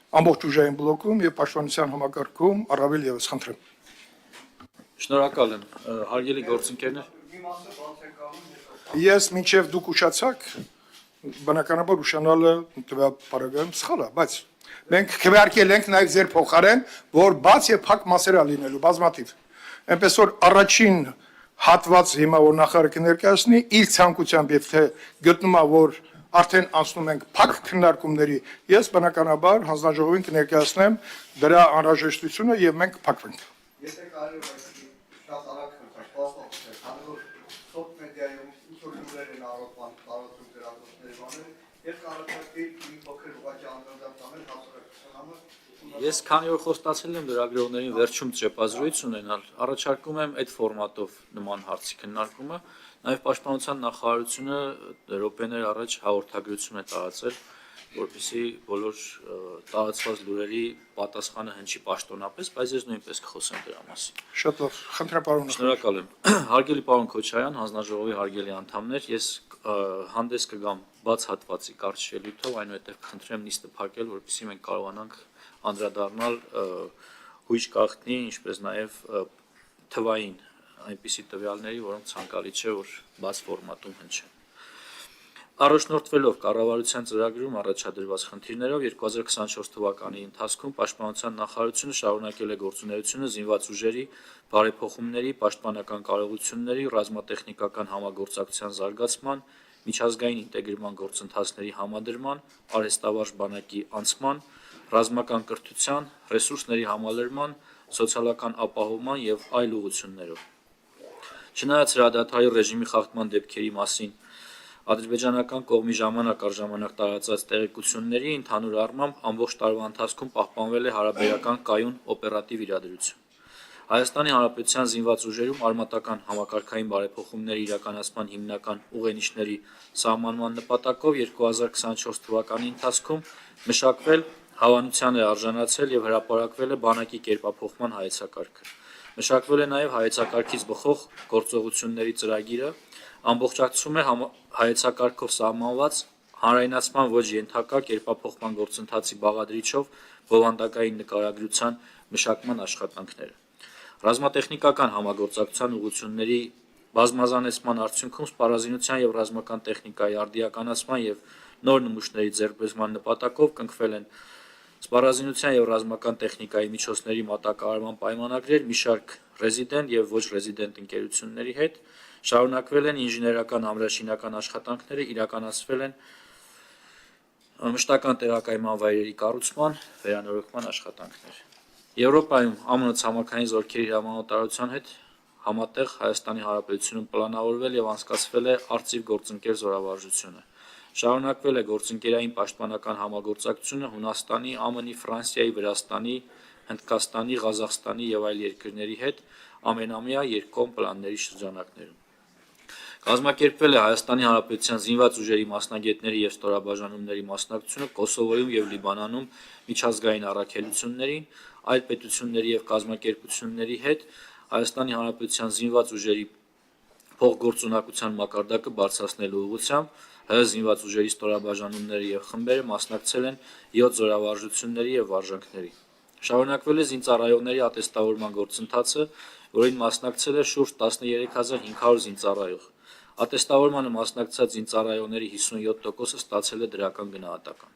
ամբողջ ուժային բլոկում եւ պաշտպանության համակարգում առավել եւս խնդրեմ։ Շնորհակալ եմ, հարգելի գործընկերներ։ Ես մինչև դուք ուշացաք, բնականաբար ուշանալը տվյալ պարագայում սխալ է, բայց մենք քվեարկել ենք նաեւ ձեր փոխարեն, որ բաց եւ փակ մասեր լինելու բազմաթիվ։ Այնպես որ առաջին հատված հիմա որ նախարարը կներկայացնի իր ցանկությամբ եւ թե գտնում է որ արդեն անցնում ենք փակ քննարկումների, ես բնականաբար հանձնաժողովին կներկայացնեմ դրա անհրաժեշտությունը եւ մենք փակվենք։ Եթե կարելի է շատ արագ սպասող քանի որ սոց մեդիայում ինչ-որ լուրեր են առողջան տարածում դրախոսների բաներ, ես կարողացի մի փոքր ուղղակի անդրադարձ անել հասարակության համար։ Ես քանի որ խոստացել եմ լրագրողներին վերջում ճեպազրույց ունենալ, առաջարկում եմ այդ ֆորմատով նման հարցի քննարկումը, նաև պաշտպանության նախարարությունը րոպեներ առաջ հաղորդագրություն է տարածել, որպեսզի բոլոր տարածված լուրերի պատասխանը հնչի պաշտոնապես, բայց ես նույնպես կխոսեմ դրա մասին։ Շատ լավ, խնդրեմ պարոն։ Շնորհակալ եմ։ Հարգելի պարոն Քոչարյան, հանձնաժողովի հարգելի անդամներ, ես հանդես կգամ բաց հատվածի կարճ ելույթով, այնուհետև կխնդրեմ նիստը փակել, որպեսզի մենք կարողանանք անդրադառնալ հույժ գաղտնի, ինչպես նաև թվային այնպիսի տվյալների, որոնք ցանկալի չէ, որ բաց ֆորմատում հնչեն։ Առաջնորդվելով կառավարության ծրագրում առաջադրված խնդիրներով 2024 թվականի ընթացքում Պաշտպանության նախարարությունը շարունակել է գործունեությունը զինված ուժերի բարեփոխումների, պաշտպանական կարողությունների, ռազմատեխնիկական համագործակցության զարգացման, միջազգային ինտեգրման գործընթացների համադրման, արհեստավարժ բանակի անցման, ռազմական կրթության, ռեսուրսների համալրման, սոցիալական ապահովման եւ այլ ուղղություններով։ Չնայած հրադադարի ռեժիմի խախտման դեպքերի մասին ադրբեջանական կողմի ժամանակ առ ժամանակ տարածած տեղեկությունների ընդհանուր առմամբ ամբողջ տարվա ընթացքում պահպանվել է հարաբերական կայուն օպերատիվ իրադրություն։ Հայաստանի Հանրապետության զինված ուժերում արմատական համակարգային բարեփոխումների իրականացման հիմնական ուղենիշների սահմանման նպատակով 2024 թվականի ընթացքում մշակվել, հավանության է արժանացել եւ հրապարակվել է բանակի կերպափոխման հայեցակարգը։ Մշակվել է նաև հայեցակարգից բխող գործողությունների ծրագիրը, ամբողջացում է հայեցակարգով սահմանված հանրայնացման ոչ ենթակա կերպափոխման գործընթացի բաղադրիչով բովանդակային նկարագրության մշակման աշխատանքները։ Ռազմատեխնիկական համագործակցության ուղղությունների բազմազանեցման արդյունքում սպառազինության եւ ռազմական տեխնիկայի արդիականացման եւ նոր նմուշների ձեռքբերման նպատակով կնքվել են սպառազինության եւ ռազմական տեխնիկայի միջոցների մատակարարման պայմանագրեր մի շարք ռեզիդենտ եւ ոչ ռեզիդենտ ընկերությունների հետ, շարունակվել են ինժեներական ամրաշինական աշխատանքները, իրականացվել են մշտական տեղակայման վայրերի կառուցման, վերանորոգման աշխատանքներ։ Եվրոպայում ԱՄՆ ցամաքային զորքերի հրամանատարության հետ համատեղ Հայաստանի Հանրապետությունում պլանավորվել եւ անցկացվել է արծիվ գործընկեր զորավարժությունը։ Շարունակվել է գործընկերային պաշտպանական համագործակցությունը Հունաստանի, ԱՄՆ-ի, Ֆրանսիայի, Վրաստանի, Հնդկաստանի, Ղազախստանի եւ այլ երկրների հետ ամենամյա երկկողմ պլանների շրջանակներում։ Կազմակերպվել է Հայաստանի Հանրապետության զինված ուժերի մասնագետների եւ ստորաբաժանումների մասնակցությունը Կոսովոյում եւ Լիբանանում միջազգային առաքելություններին, այլ պետությունների եւ կազմակերպությունների հետ Հայաստանի Հանրապետության զինված ուժերի փոխգործունակության մակարդակը բարձրացնելու ուղղությամբ ՀՀ զինված ուժերի ստորաբաժանումները եւ խմբերը մասնակցել են 7 զորավարժությունների եւ վարժանքների։ Շարունակվել է զինծառայողների ատեստավորման գործընթացը, որին մասնակցել է շուրջ 13500 զինծառայող։ Ատեստավորմանը մասնակցած զինծառայողների 57%-ը ստացել է դրական գնահատական։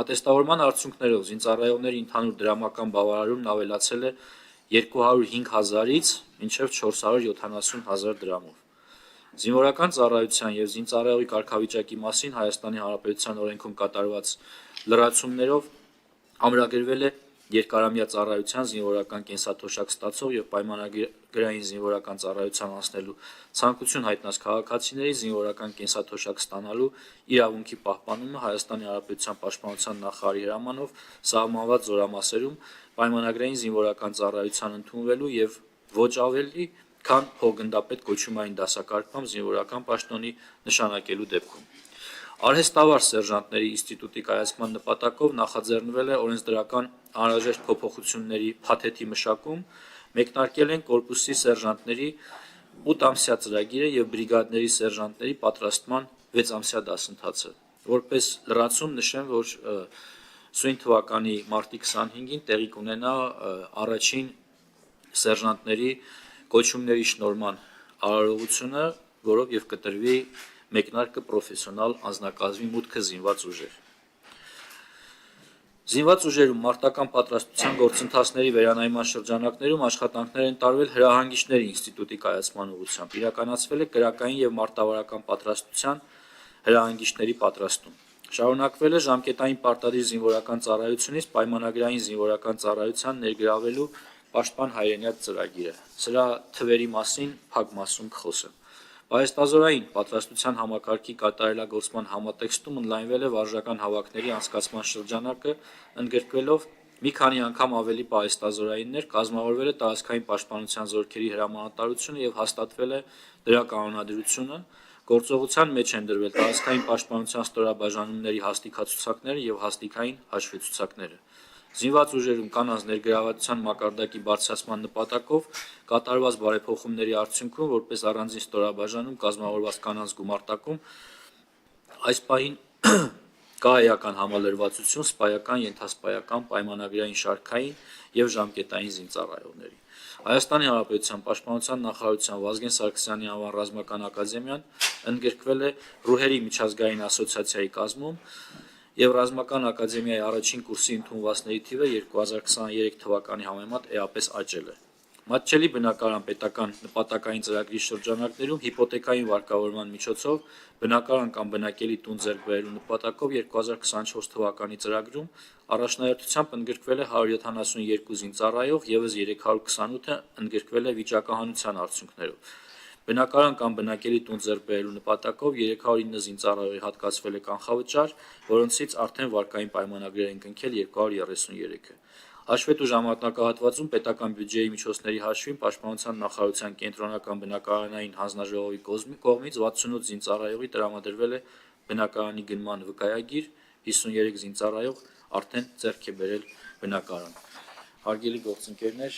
Ատեստավորման արդյունքներով զինծառայողների ընդհանուր դրամական բավարարումն ավելացել է 205,000-ից մինչև 470,000 դրամով։ Զինվորական ծառայության եւ զինծառայողի կարգավիճակի մասին Հայաստանի Հանրապետության օրենքում կատարված լրացումներով ամրագրվել է երկարամյա ծառայության զինվորական կենսաթոշակ ստացող եւ պայմանագրային զինվորական ծառայության անցնելու ցանկություն հայտնած քաղաքացիների զինվորական կենսաթոշակ ստանալու իրավունքի պահպանումը Հայաստանի Հանրապետության պաշտպանության նախարարի հրամանով սահմանված զորամասերում պայմանագրային զինվորական ծառայության ընդունվելու եւ ոչ ավելի քան փոխգնդապետ կոչումային դասակարգման զինվորական պաշտոնի նշանակելու դեպքում։ Արհեստավարժ սերժանտների ինստիտուտի կայացման նպատակով նախաձեռնվել է օրենսդրական անհրաժեշտ փոփոխությունների փաթեթի մշակում, մեկնարկել են կորպուսի սերժանտների 8-ամսյա ծրագիրը եւ բրիգադների սերժանտների պատրաստման 6-ամսյա դասընթացը։ Որպես լրացում նշեմ, որ Սույն թվականի մարտի 25-ին տեղի կունենա առաջին սերժանտների կոչումների շնորհման արարողությունը, որով եւ կտրվի մեկնարկը պրոֆեսիոնալ անձնակազմի մուտքը զինված ուժեր։ Զինված ուժերում մարտական պատրաստության գործընթացների վերանայման շրջանակներում աշխատանքներ են տարվել հրահանգիչների ինստիտուտի կայացման ուղղությամբ, իրականացվել է կրակային եւ մարտավարական պատրաստության հրահանգիչների պատրաստում։ Շարունակվել է ժամկետային պարտադիր զինվորական ծառայությունից պայմանագրային զինվորական ծառայության ներգրավելու պաշտպան հայրենիաց ծրագիրը։ Սրա թվերի մասին փակ մասում կխոսեմ։ Պահեստազորային պատրաստության համակարգի կատարելագործման համատեքստում ընդլայնվել է վարժական հավաքների անցկացման շրջանակը, ընդգրկվելով մի քանի անգամ ավելի պահեստազորայիններ, կազմավորվել է տարածքային պաշտպանության զորքերի հրամանատարությունը եւ հաստատվել է դրա կանոնադրությունը, գործողության մեջ են դրվել տարածքային պաշտպանության ստորաբաժանումների հաստիքացուցակները եւ հաստիքային հաշվեցուցակները։ Զինված ուժերում կանանց ներգրավվածության մակարդակի բարձրացման նպատակով կատարված բարեփոխումների արդյունքում որպես առանձին ստորաբաժանում կազմավորված կանանց գումարտակում այս պահին կա էական համալրվածություն սպայական, ենթասպայական, պայմանագրային շարքային եւ ժամկետային զինծառայողների։ Հայաստանի Հանրապետության Պաշտպանության նախարարության Վազգեն Սարգսյանի անվան ռազմական ակադեմիան ընդգրկվել է Ռուհերի միջազգային ասոցիացիայի կազմում եւ ռազմական ակադեմիայի առաջին կուրսի ընդունվածների թիվը 2023 թվականի համեմատ էապես աճել է։ Մատչելի բնակարան պետական նպատակային ծրագրի շրջանակներում հիպոթեկային վարկավորման միջոցով բնակարան կամ բնակելի տուն ձեռք բերելու նպատակով 2024 թվականի ծրագրում առաջնահերթությամբ ընդգրկվել է 172 զինծառայող, եւս 328-ը ընդգրկվել է վիճակահանության արդյունքներով։ Բնակարան կամ բնակելի տուն ձեռք բերելու նպատակով 309 զինծառայողի հատկացվել է կանխավճար, որոնցից արդեն վարկային պայմանագրեր են կնքել 233-ը։ Հաշվետու ժամանակահատվածում պետական բյուջեի միջոցների հաշվին Պաշտպանության նախարարության կենտրոնական բնակարանային հանձնաժողովի կողմից 68 զինծառայողի տրամադրվել է բնակարանի գնման վկայագիր, 53 զինծառայող արդեն ձեռք է բերել բնակարան։ Հարգելի գործընկերներ,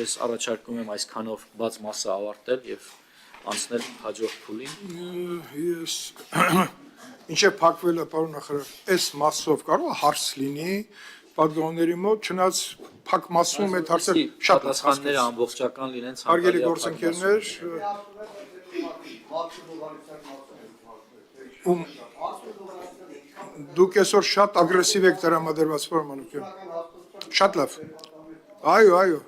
ես առաջարկում եմ այսքանով բաց մասը ավարտել եւ անցնել հաջորդ փուլին։ Ես ինչեւ փակվել է պարոն նախարար, այս մասով կարող է հարց լինի պատգամների մոտ, չնայած փակ մասում այդ հարցը շատ պատասխանները ամբողջական լինեն Հարգելի գործընկերներ, դուք այսօր շատ ագրեսիվ եք տրամադրված, պարոն Մանուկյան։ Շատ լավ։ Այո, այո։